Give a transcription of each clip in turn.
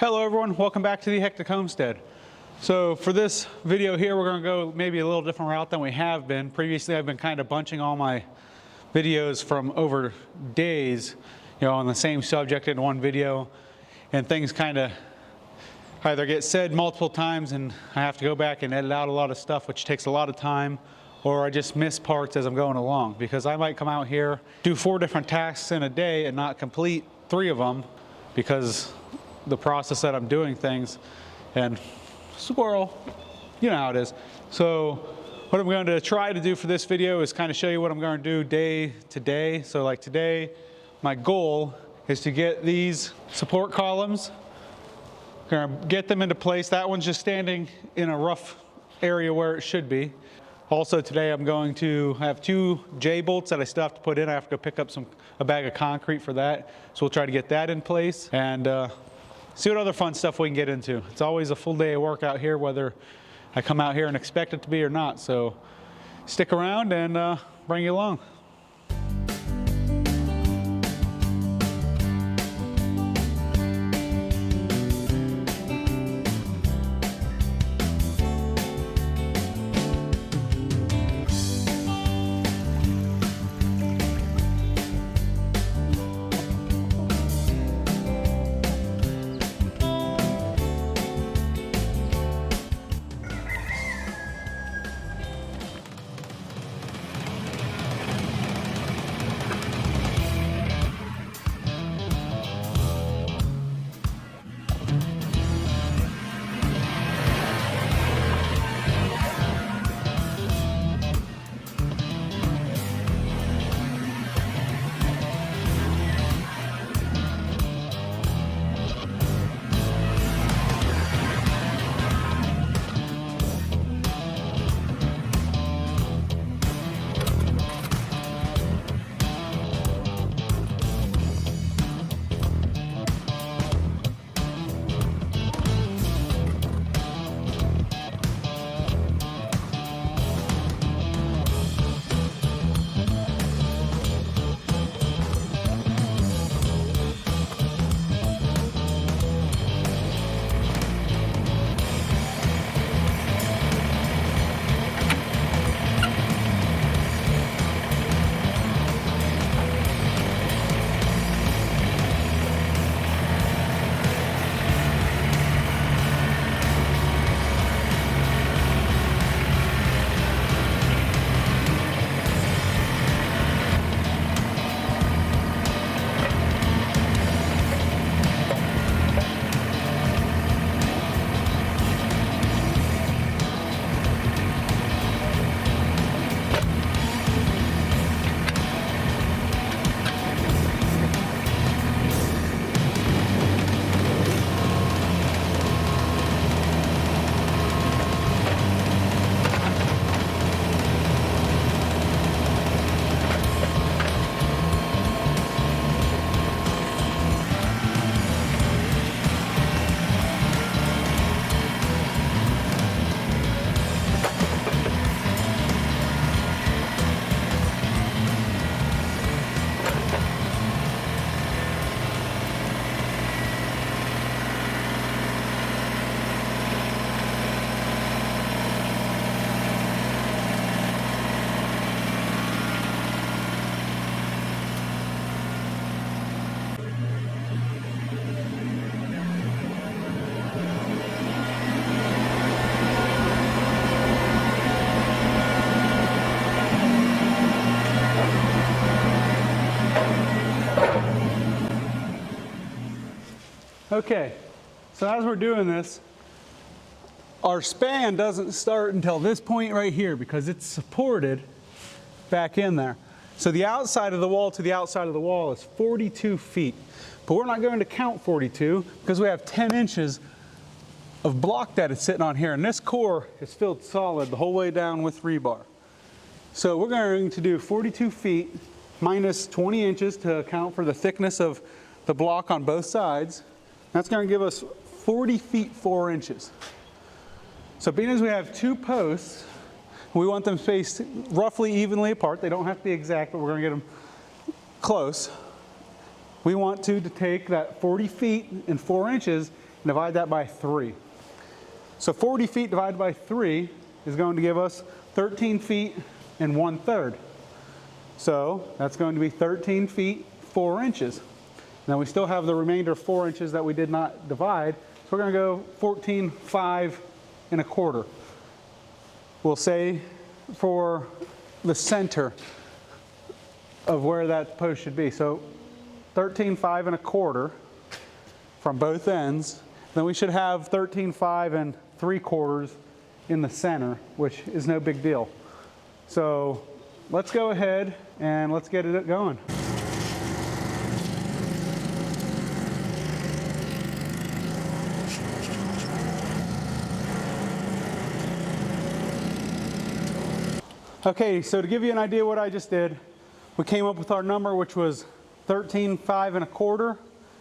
Hello everyone, welcome back to the Hectic Homestead. So for this video here, we're going to go maybe a little different route than we have been. Previously I've been kind of bunching all my videos from over days, on the same subject in one video, and things kind of either get said multiple times and I have to go back and edit out a lot of stuff, which takes a lot of time, or I just miss parts as I'm going along, because I might come out here, do 4 different tasks in a day and not complete 3 of them because the process that I'm doing things, and squirrel, you know how it is. So what I'm going to try to do for this video is kind of show you what I'm going to do day to day. So like today, my goal is to get these support columns, going to get them into place. That one's just standing in a rough area where it should be. Also today I'm going to have 2 J-bolts that I still have to put in. I have to go pick up a bag of concrete for that. So we'll try to get that in place and see what other fun stuff we can get into. It's always a full day of work out here, whether I come out here and expect it to be or not. So stick around and bring you along. Okay, so as we're doing this, our span doesn't start until this point right here because it's supported back in there. So the outside of the wall to the outside of the wall is 42 feet. But we're not going to count 42 because we have 10 inches of block that is sitting on here. And this core is filled solid the whole way down with rebar. So we're going to do 42 feet minus 20 inches to account for the thickness of the block on both sides. That's going to give us 40 feet 4 inches. So being as we have 2 posts, we want them spaced roughly evenly apart. They don't have to be exact, but we're going to get them close. We want to take that 40 feet and 4 inches and divide that by 3. So 40 feet divided by 3 is going to give us 13 feet and 1/3. So that's going to be 13 feet 4 inches. Now we still have the remainder of 4 inches that we did not divide, so we're going to go 14, 5 1/4. We'll say for the center of where that post should be. So 13, 5 1/4 from both ends. Then we should have 13, 5 3/4 in the center, which is no big deal. So let's go ahead and let's get it going. Okay, so to give you an idea what I just did, we came up with our number, which was 13, 5 1/4.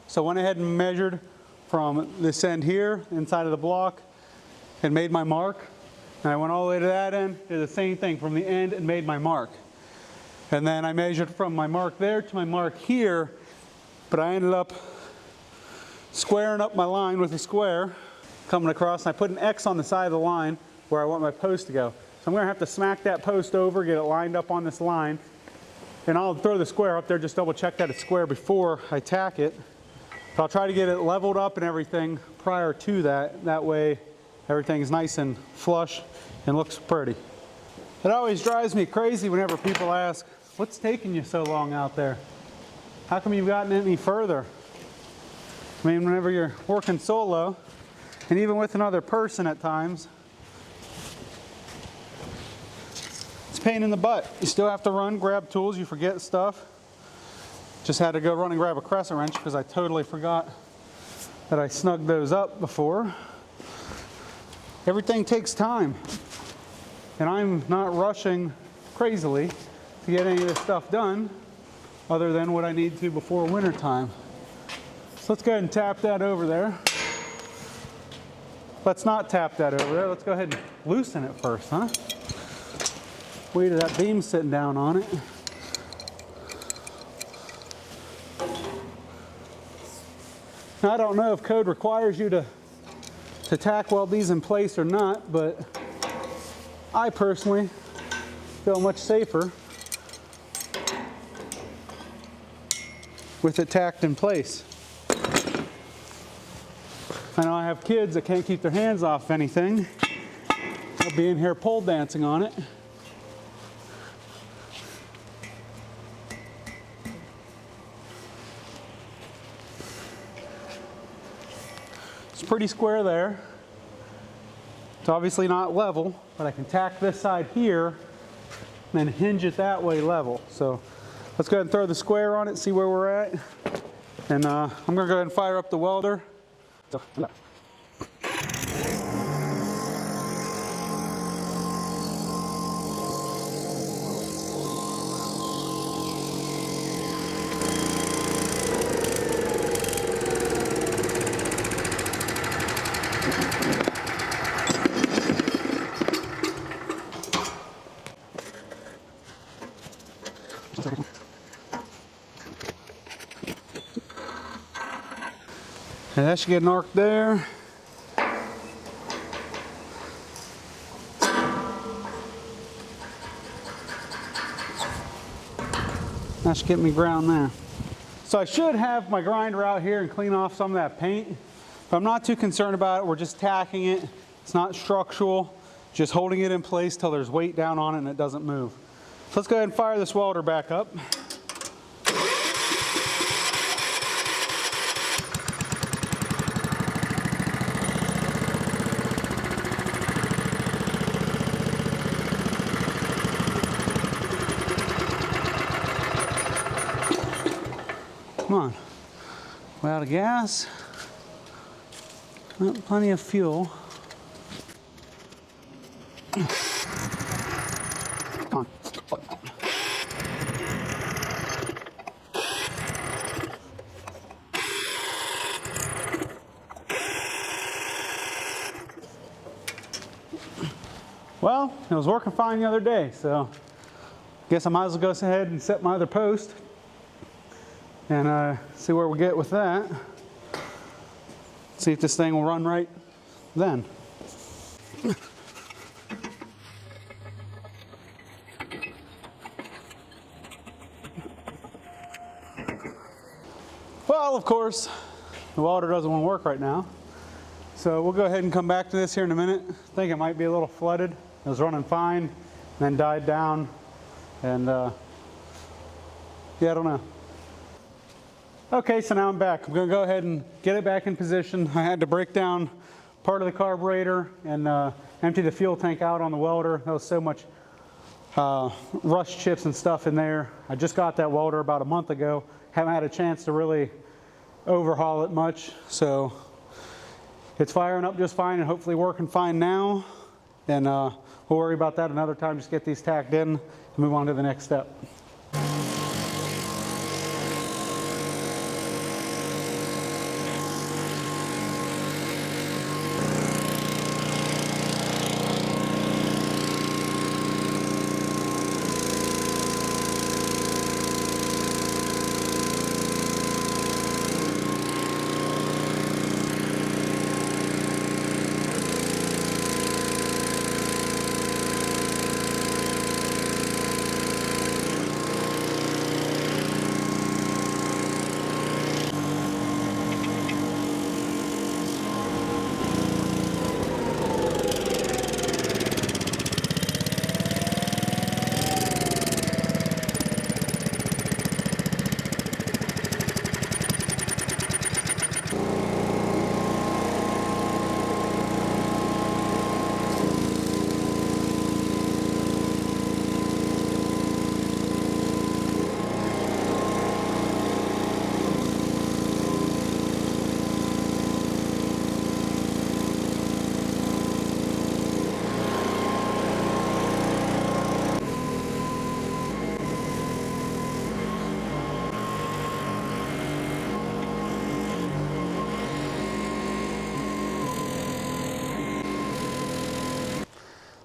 So I went ahead and measured from this end here, inside of the block, and made my mark. And I went all the way to that end, did the same thing from the end and made my mark. And then I measured from my mark there to my mark here, but I ended up squaring up my line with a square, coming across, and I put an X on the side of the line where I want my post to go. So I'm going to have to smack that post over, get it lined up on this line, and I'll throw the square up there, just double check that it's square before I tack it. But I'll try to get it leveled up and everything prior to that. That way everything's nice and flush and looks pretty. It always drives me crazy whenever people ask, what's taking you so long out there? How come you've gotten any further? I mean, whenever you're working solo, and even with another person at times, it's a pain in the butt. You still have to run, grab tools, you forget stuff. Just had to go run and grab a crescent wrench because I totally forgot that I snugged those up before. Everything takes time, and I'm not rushing crazily to get any of this stuff done other than what I need to before winter time. So let's go ahead and tap that over there. Let's not tap that over there. Let's go ahead and loosen it first, huh? Weight of that beam sitting down on it. Now, I don't know if code requires you to tack weld these in place or not, but I personally feel much safer with it tacked in place. I know I have kids that can't keep their hands off anything. They'll be in here pole dancing on it. It's pretty square there. It's obviously not level, but I can tack this side here and then hinge it that way level. So let's go ahead and throw the square on it, see where we're at. And I'm going to go ahead and fire up the welder. And that should get an arc there. That should get me ground there. So I should have my grinder out here and clean off some of that paint, but I'm not too concerned about it. We're just tacking it. It's not structural, just holding it in place till there's weight down on it and it doesn't move. So let's go ahead and fire this welder back up. Come on, we're out of gas. Well, plenty of fuel. Come on. Well, it was working fine the other day, so I guess I might as well go ahead and set my other post and see where we get with that. See if this thing will run right then. Well, of course, the welder doesn't want to work right now. So we'll go ahead and come back to this here in a minute. I think it might be a little flooded. It was running fine, then died down, and yeah, I don't know. Okay, so now I'm back. I'm gonna go ahead and get it back in position. I had to break down part of the carburetor and empty the fuel tank out on the welder. There was so much rust chips and stuff in there. I just got that welder about a month ago. Haven't had a chance to really overhaul it much, so it's firing up just fine and hopefully working fine now. And we'll worry about that another time. Just get these tacked in and move on to the next step.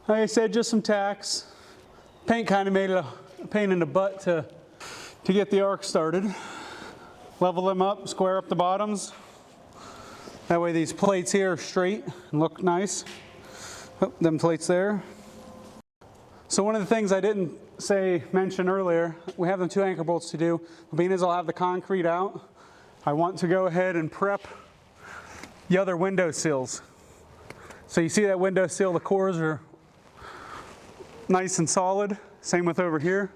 Like I said, just some tacks. Paint kind of made it a pain in the butt to get the arc started. Level them up, square up the bottoms. That way these plates here are straight and look nice. Oh, them plates there. So one of the things I didn't mention earlier, we have them 2 anchor bolts to do. Being as I'll have the concrete out, I want to go ahead and prep the other window sills. So you see that window sill, the cores are nice and solid. Same with over here.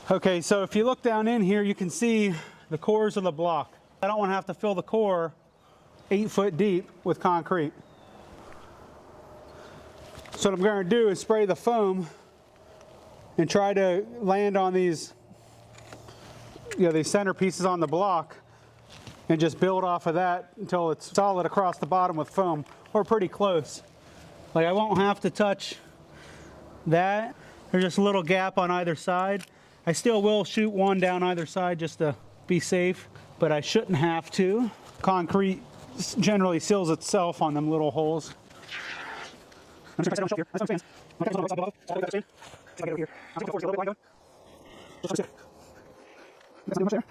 Okay, so if you look down in here, you can see the cores of the block. I don't want to have to fill the core 8 foot deep with concrete. So what I'm going to do is spray the foam and try to land on these, these center pieces on the block and just build off of that until it's solid across the bottom with foam, or pretty close. Like I won't have to touch that. There's just a little gap on either side. I still will shoot one down either side just to be safe, but I shouldn't have to. Concrete generally seals itself on them little holes. I'm just going to here. That's what I'm saying. My cat's on the right side above. So I get over here. I'll take the force a little bit line going. Just try to sit. That's not much there.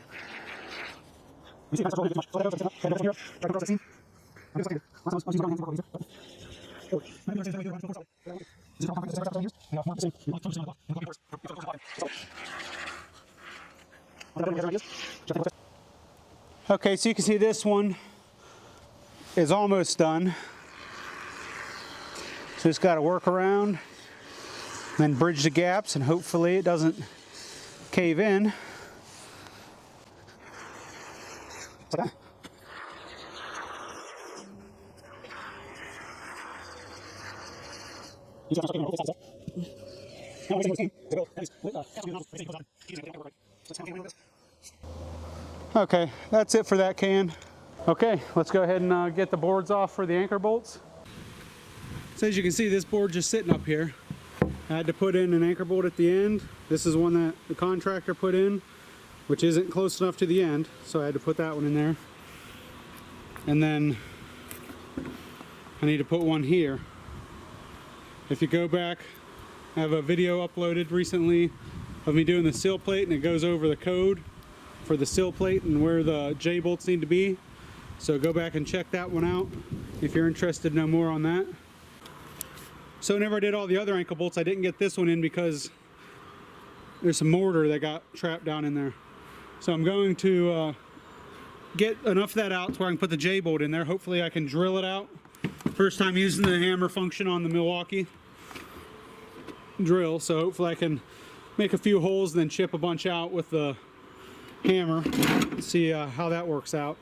You see, that's really too much. So I got to go from here. Try to cross that seam. I'm just like here. Last time I was using my hands a little easier. Okay, so you can see this one is almost done. So just got to work around, then bridge the gaps, and hopefully it doesn't cave in. Okay. Okay, that's it for that can. Okay, let's go ahead and get the boards off for the anchor bolts. So as you can see, this board just sitting up here. I had to put in an anchor bolt at the end. This is one that the contractor put in, which isn't close enough to the end, so I had to put that one in there. And then I need to put one here. If you go back, I have a video uploaded recently of me doing the sill plate, and it goes over the code for the sill plate and where the J bolts need to be. So go back and check that one out if you're interested to know more on that. So whenever I did all the other ankle bolts, I didn't get this one in because there's some mortar that got trapped down in there. So I'm going to get enough of that out to where I can put the J-bolt in there. Hopefully I can drill it out. First time using the hammer function on the Milwaukee drill, so hopefully I can make a few holes and then chip a bunch out with the hammer. See how that works out.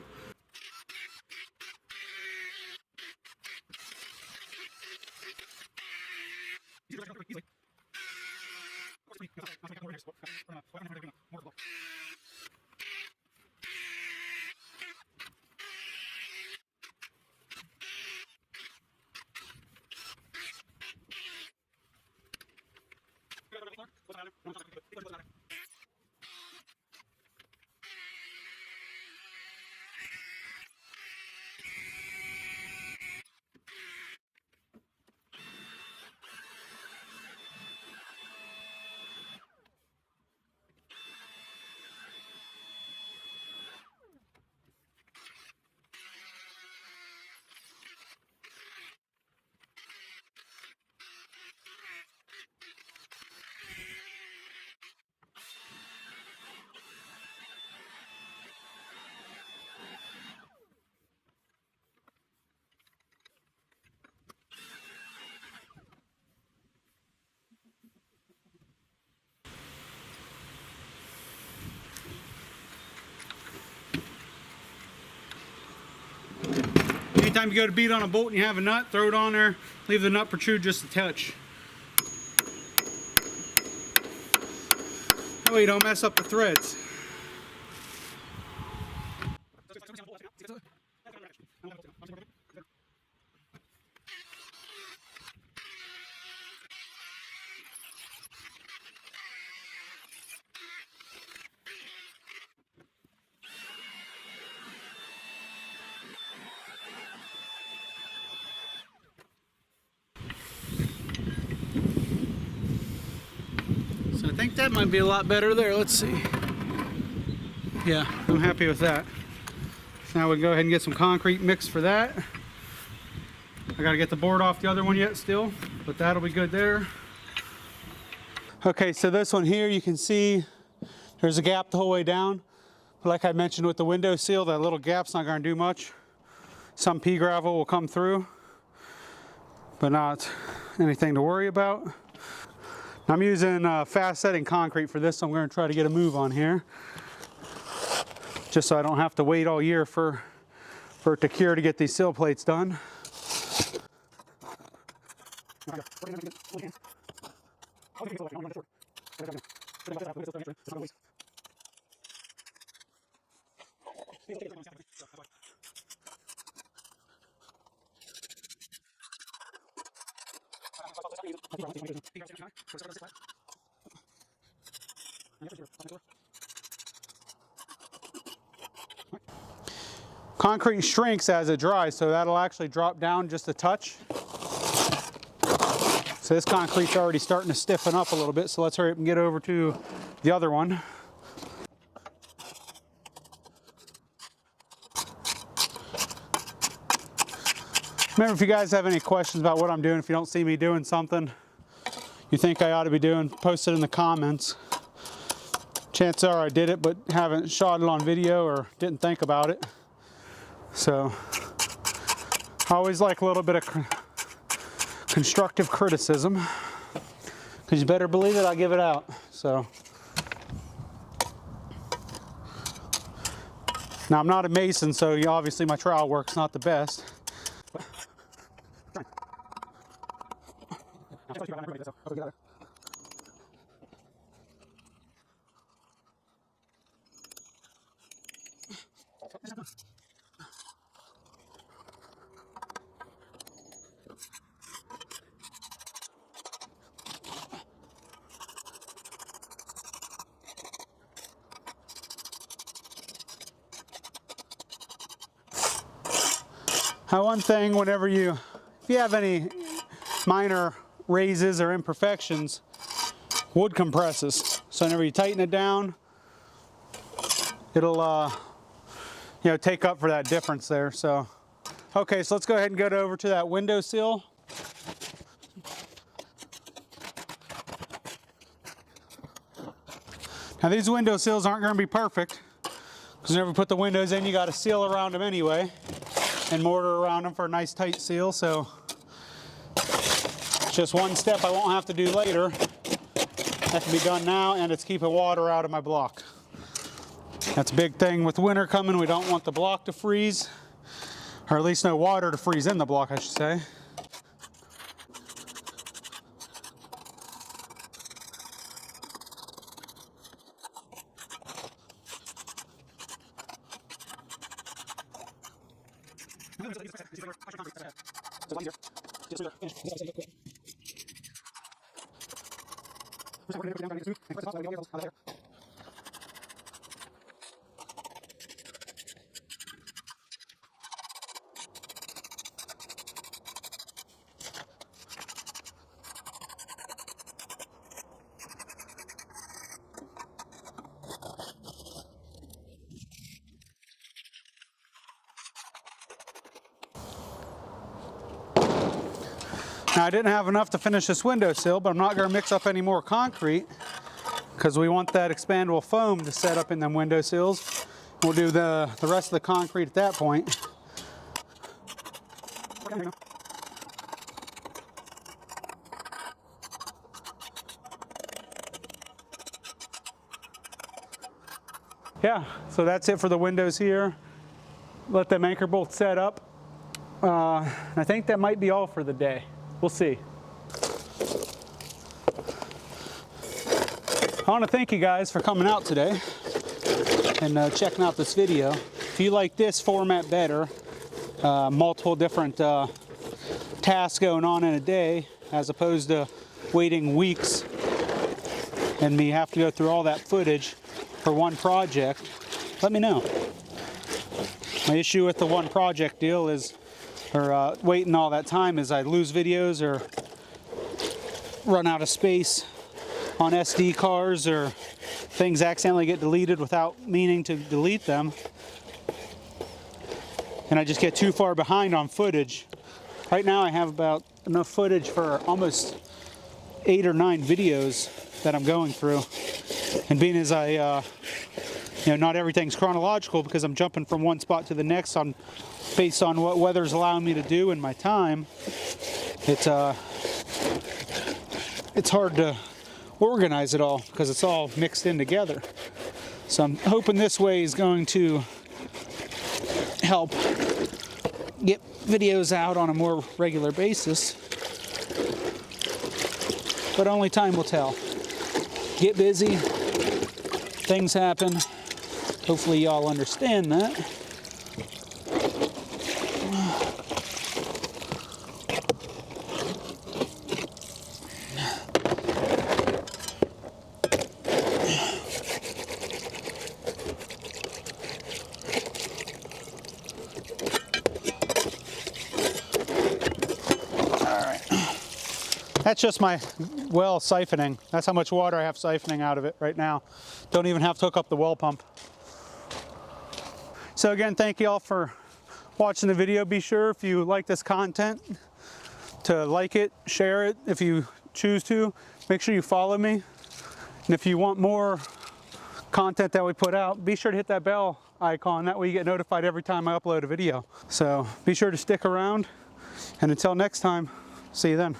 Anytime you go to beat on a bolt and you have a nut, throw it on there, leave the nut protrude just a touch. That way you don't mess up the threads. So I think that might be a lot better there. Let's see. Yeah, I'm happy with that. So now we can go ahead and get some concrete mix for that. I gotta get the board off the other one yet still, but that'll be good there. Okay, so this one here, you can see there's a gap the whole way down. But like I mentioned with the window seal, that little gap's not gonna do much. Some pea gravel will come through, but not anything to worry about. I'm using fast setting concrete for this, so I'm going to try to get a move on here. Just so I don't have to wait all year for it to cure to get these sill plates done. Concrete shrinks as it dries, so that'll actually drop down just a touch. So this concrete's already starting to stiffen up a little bit, so let's hurry up and get over to the other one. Remember, if you guys have any questions about what I'm doing, if you don't see me doing something you think I ought to be doing, post it in the comments. Chances are I did it, but haven't shot it on video or didn't think about it. So I always like a little bit of constructive criticism, because you better believe it, I give it out. So now I'm not a mason, so obviously my trowel work's not the best. One thing, if you have any minor raises or imperfections, wood compresses. So whenever you tighten it down, it'll take up for that difference there. So, okay, so let's go ahead and go over to that window sill. Now these window sills aren't going to be perfect, because whenever you put the windows in, you got to seal around them anyway, and mortar around them for a nice tight seal. So it's just one step I won't have to do later. That can be done now, and it's keeping water out of my block. That's a big thing with winter coming. We don't want the block to freeze, or at least no water to freeze in the block, I should say. Now I didn't have enough to finish this windowsill, but I'm not going to mix up any more concrete because we want that expandable foam to set up in them windowsills. We'll do the rest of the concrete at that point. Yeah, so that's it for the windows here. Let them anchor bolts set up. I think that might be all for the day. We'll see. I want to thank you guys for coming out today and checking out this video. If you like this format better, multiple different tasks going on in a day, as opposed to waiting weeks and me have to go through all that footage for one project, let me know. My issue with the one project deal is, or waiting all that time, is I lose videos or run out of space on SD cards, or things accidentally get deleted without meaning to delete them, and I just get too far behind on footage. Right now I have about enough footage for almost 8 or 9 videos that I'm going through, and being as I not everything's chronological because I'm jumping from one spot to the next on based on what weather's allowing me to do in my time. It's hard to organize it all because it's all mixed in together. So I'm hoping this way is going to help get videos out on a more regular basis, but only time will tell. Get busy, things happen. Hopefully y'all understand that. That's just my well siphoning. That's how much water I have siphoning out of it right now. Don't even have to hook up the well pump. So again, thank you all for watching the video. Be sure, if you like this content, to like it, share it if you choose to. Make sure you follow me. And if you want more content that we put out, be sure to hit that bell icon. That way you get notified every time I upload a video. So be sure to stick around. And until next time, see you then.